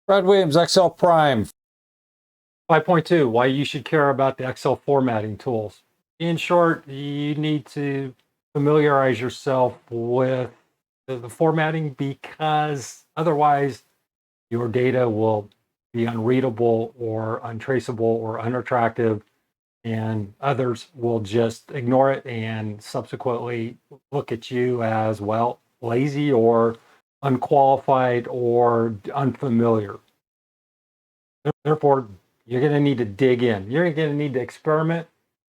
Brad Williams, Excel Prime. 5.2, why you should care about the Excel formatting tools. In short, you need to familiarize yourself with the formatting because otherwise your data will be unreadable or untraceable or unattractive, and others will just ignore it and subsequently look at you as, well, lazy or unqualified or unfamiliar. Therefore, you're going to need to dig in. You're going to need to experiment.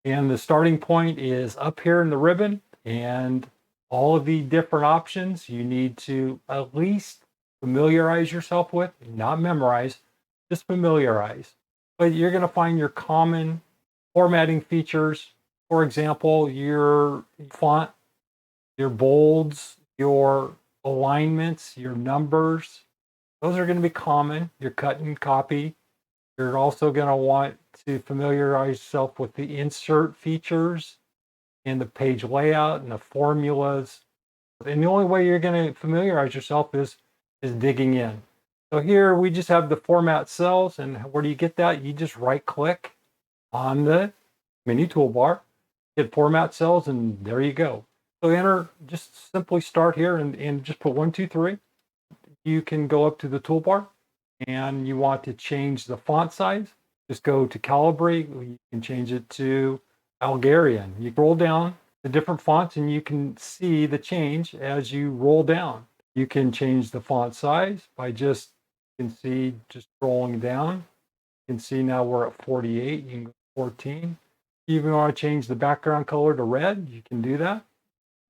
And the starting point is up here in the ribbon, and all of the different options you need to at least familiarize yourself with, not memorize, just familiarize. But you're going to find your common formatting features. For example, your font, your bolds, your alignments, your numbers. Those are going to be common. Your cut and copy. You're also going to want to familiarize yourself with the insert features and the page layout and the formulas. And the only way you're going to familiarize yourself is digging in. So here we just have the format cells, and where do you get that? You just right click on the menu toolbar, hit format cells, and there you go. So enter, just simply start here and just put 1, 2, 3. You can go up to the toolbar and you want to change the font size. Just go to calibrate. You can change it to Algarian. You roll down the different fonts and you can see the change as you roll down. You can change the font size by just, you can see just scrolling down. You can see now we're at 48. You can go 14. If you even want to change the background color to red, you can do that.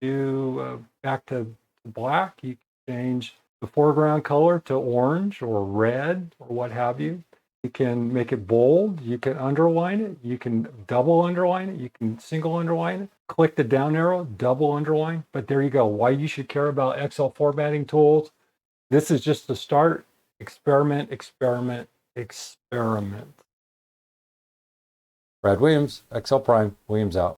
Do back to black. You can change the foreground color to orange or red or what have you. You can make it bold. You can underline it. You can double underline it. You can single underline it. Click the down arrow, double underline. But there you go. Why you should care about Excel formatting tools. This is just the start. Experiment, experiment, experiment. Brad Williams, Excel Prime. Williams out.